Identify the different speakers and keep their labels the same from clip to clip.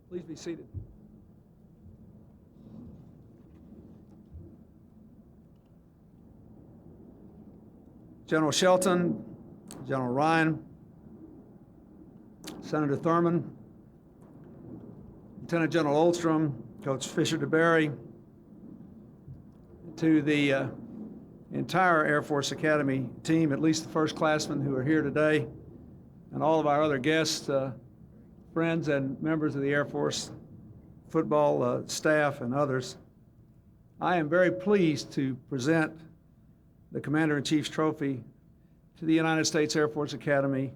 Speaker 1: Please be seated. General Shelton, General Ryan, Senator Thurman, Lieutenant General Oldstrom, Coach Fisher DeBerry, to the entire Air Force Academy team, at least the first-classmen who are here today, and all of our other guests, friends and members of the Air Force football staff and others. I am very pleased to present the Commander-in-Chief's Trophy to the United States Air Force Academy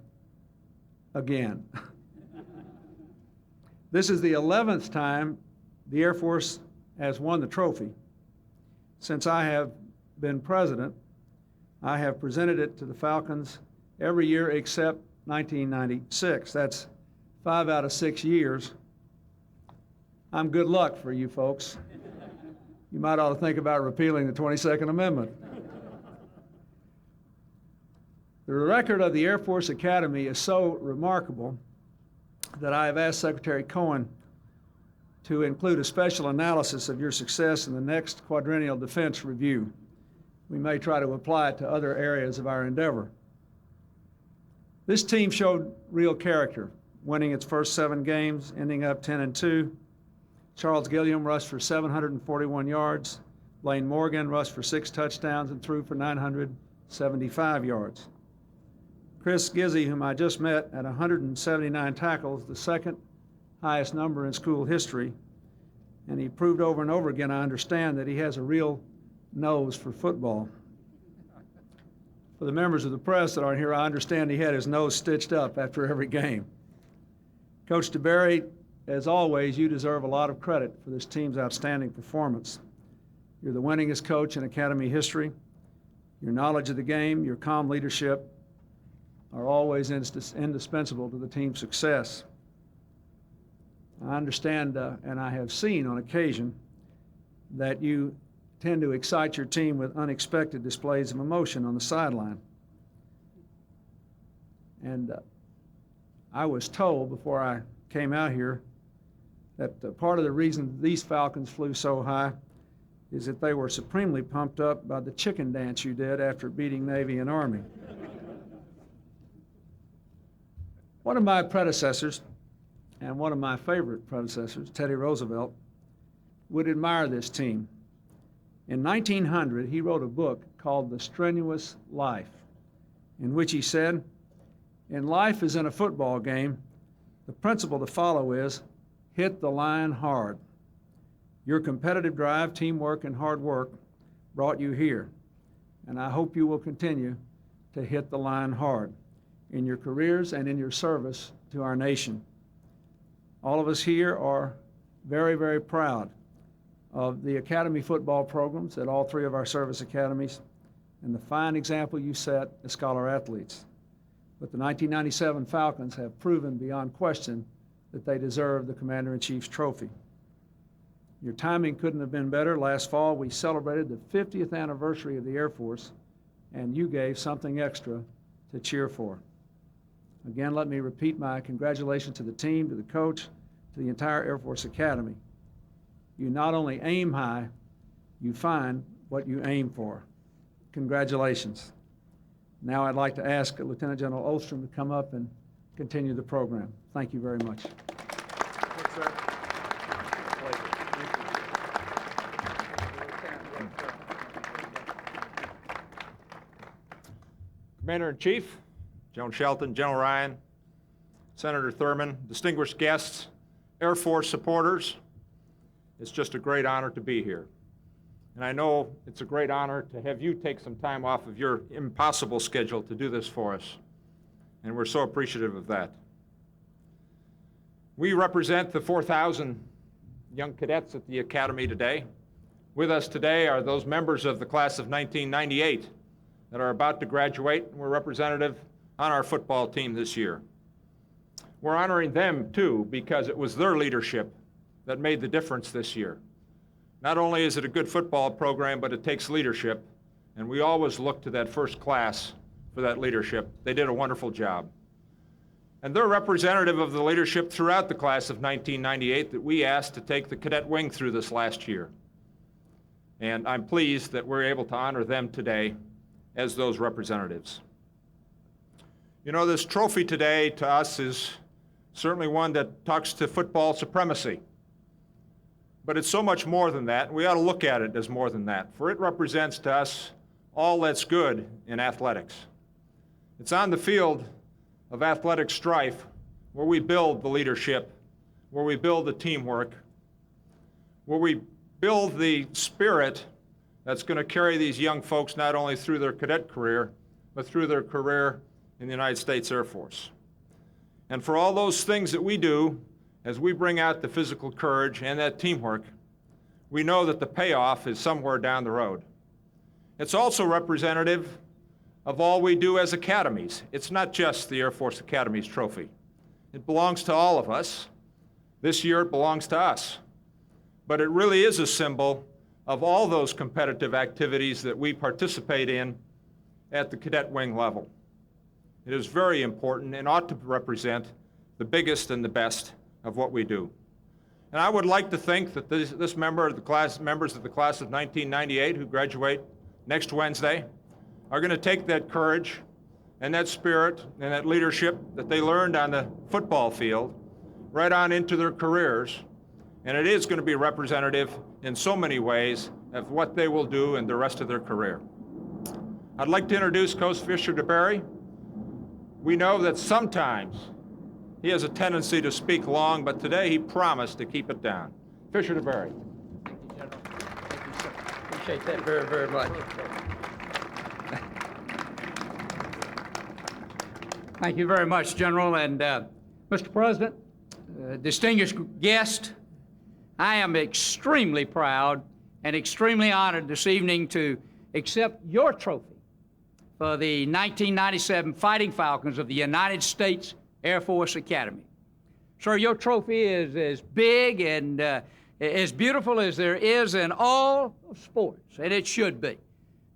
Speaker 1: again. This is the 11th time the Air Force has won the trophy. Since I have been president, I have presented it to the Falcons every year except 1996. That's 5 out of 6 years. I'm good luck for you folks. You might ought to think about repealing the 22nd Amendment. The record of the Air Force Academy is so remarkable that I have asked Secretary Cohen to include a special analysis of your success in the next quadrennial defense review. We may try to apply it to other areas of our endeavor. This team showed real character, winning its first 7 games, ending up 10-2. Charles Gilliam rushed for 741 yards. Blaine Morgan rushed for 6 touchdowns and threw for 975 yards. Chris Gizzi, whom I just met, at 179 tackles, the second highest number in school history. And he proved over and over again, I understand, that he has a real nose for football. For the members of the press that aren't here, I understand he had his nose stitched up after every game. Coach DeBerry, as always, you deserve a lot of credit for this team's outstanding performance. You're the winningest coach in Academy history. Your knowledge of the game, your calm leadership are always indispensable to the team's success. I understand, and I have seen on occasion, that you tend to excite your team with unexpected displays of emotion on the sideline. And I was told before I came out here that part of the reason these Falcons flew so high is that they were supremely pumped up by the chicken dance you did after beating Navy and Army. One of my predecessors, and one of my favorite predecessors, Teddy Roosevelt, would admire this team. In 1900, he wrote a book called The Strenuous Life, in which he said, "In life as in a football game, the principle to follow is hit the line hard. Your competitive drive, teamwork, and hard work brought you here, and I hope you will continue to hit the line hard in your careers and in your service to our nation." All of us here are very, very proud of the Academy football programs at all 3 of our service academies and the fine example you set as scholar athletes. But the 1997 Falcons have proven beyond question that they deserve the Commander-in-Chief's trophy. Your timing couldn't have been better. Last fall, we celebrated the 50th anniversary of the Air Force, and you gave something extra to cheer for. Again, let me repeat my congratulations to the team, to the coach, to the entire Air Force Academy. You not only aim high, you find what you aim for. Congratulations. Now I'd like to ask Lieutenant General Oldstrom to come up and continue the program. Thank you very much.
Speaker 2: Yes, sir. Commander-in-Chief, General Shelton, General Ryan, Senator Thurman, distinguished guests, Air Force supporters, it's just a great honor to be here. And I know it's a great honor to have you take some time off of your impossible schedule to do this for us. And we're so appreciative of that. We represent the 4,000 young cadets at the Academy today. With us today are those members of the class of 1998 that are about to graduate and were representative on our football team this year. We're honoring them too because it was their leadership that made the difference this year. Not only is it a good football program, but it takes leadership, and we always look to that first class for that leadership. They did a wonderful job. And they're representative of the leadership throughout the class of 1998 that we asked to take the cadet wing through this last year. And I'm pleased that we're able to honor them today as those representatives. You know, this trophy today to us is certainly one that talks to football supremacy. But it's so much more than that, and we ought to look at it as more than that, for it represents to us all that's good in athletics. It's on the field of athletic strife where we build the leadership, where we build the teamwork, where we build the spirit that's going to carry these young folks not only through their cadet career, but through their career in the United States Air Force. And for all those things that we do, as we bring out the physical courage and that teamwork, we know that the payoff is somewhere down the road. It's also representative of all we do as academies. It's not just the Air Force Academy's trophy. It belongs to all of us. This year it belongs to us. But it really is a symbol of all those competitive activities that we participate in at the cadet wing level. It is very important and ought to represent the biggest and the best of what we do. And I would like to think that this members of the class of 1998 who graduate next Wednesday are going to take that courage and that spirit and that leadership that they learned on the football field right on into their careers. And it is going to be representative in so many ways of what they will do in the rest of their career. I'd like to introduce Coach Fisher DeBerry. We know that sometimes he has a tendency to speak long, but today he promised to keep it down. Fisher DeBerry.
Speaker 3: Thank you, General. Thank you, sir. Appreciate that very, very much. Thank you very much, General. And Mr. President, distinguished guest, I am extremely proud and extremely honored this evening to accept your trophy for the 1997 Fighting Falcons of the United States Air Force Academy. Sir, your trophy is as big and as beautiful as there is in all of sports, and it should be.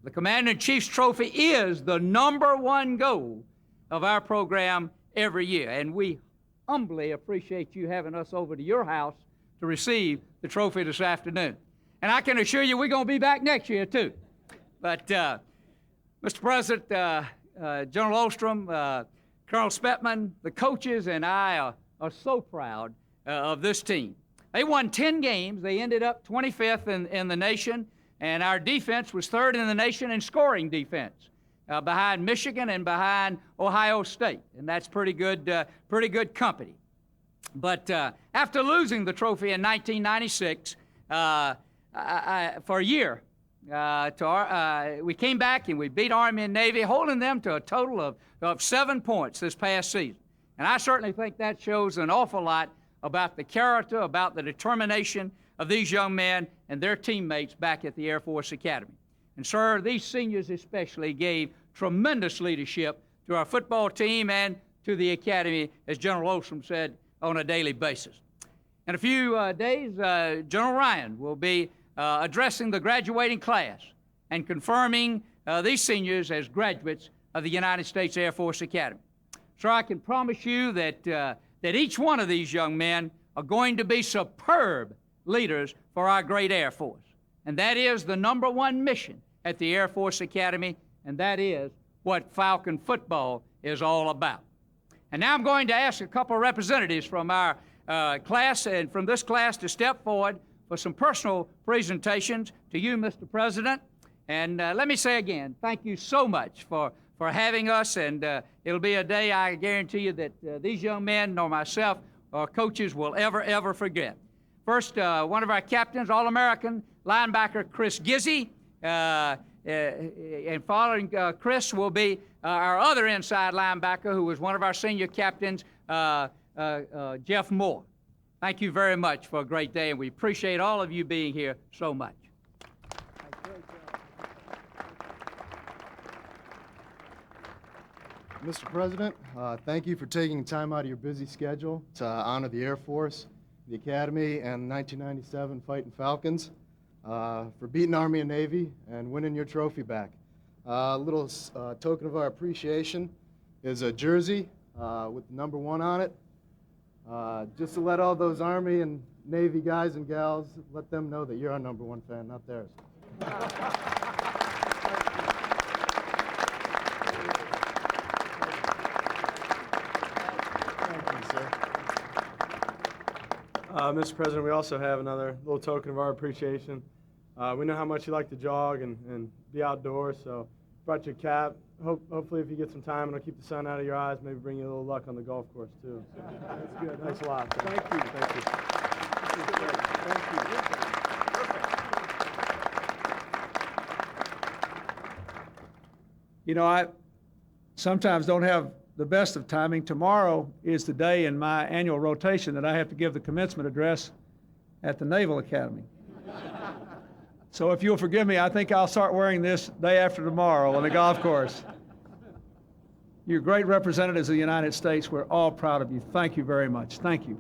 Speaker 3: The Commander-in-Chief's trophy is the #1 goal of our program every year, and we humbly appreciate you having us over to your house to receive the trophy this afternoon. And I can assure you we're going to be back next year, too. But, Mr. President, General Ostrom, Colonel Spetman, the coaches, and I are so proud of this team. They won 10 games. They ended up 25th in the nation, and our defense was 3rd in the nation in scoring defense, behind Michigan and behind Ohio State, and that's pretty good company. But after losing the trophy in 1996, for a year, we came back and we beat Army and Navy, holding them to a total of 7 points this past season. And I certainly think that shows an awful lot about the character, about the determination of these young men and their teammates back at the Air Force Academy. And, sir, these seniors especially gave tremendous leadership to our football team and to the Academy, as General Ostrom said, on a daily basis. In a few days, General Ryan will be addressing the graduating class and confirming these seniors as graduates of the United States Air Force Academy. So I can promise you that each one of these young men are going to be superb leaders for our great Air Force. And that is the #1 mission at the Air Force Academy, and that is what Falcon football is all about. And now I'm going to ask a couple of representatives from our class and from this class to step forward for some personal presentations to you, Mr. President. And let me say again, thank you so much for having us, and it'll be a day I guarantee you that these young men, nor myself or coaches, will ever forget. First, one of our captains, All-American linebacker Chris Gizzi, and following Chris will be our other inside linebacker, who was one of our senior captains, Jeff Moore. Thank you very much for a great day, and we appreciate all of you being here so much.
Speaker 4: Mr. President, thank you for taking time out of your busy schedule to honor the Air Force, the Academy, and 1997 Fighting Falcons for beating Army and Navy and winning your trophy back. A little token of our appreciation is a jersey with the number 1 on it, just to let all those Army and Navy guys and gals, let them know that you're our number 1 fan, not theirs.
Speaker 5: Mr. President, we also have another little token of our appreciation. We know how much you like to jog and be outdoors, so brought you a cap. Hopefully, if you get some time, it'll keep the sun out of your eyes, maybe bring you a little luck on the golf course, too. So, that's good. Thanks a lot. Thank you. Thank you.
Speaker 1: You know, I sometimes don't have the best of timing. Tomorrow is the day in my annual rotation that I have to give the commencement address at the Naval Academy. So if you'll forgive me, I think I'll start wearing this day after tomorrow on the golf course. You're great representatives of the United States. We're all proud of you. Thank you very much. Thank you.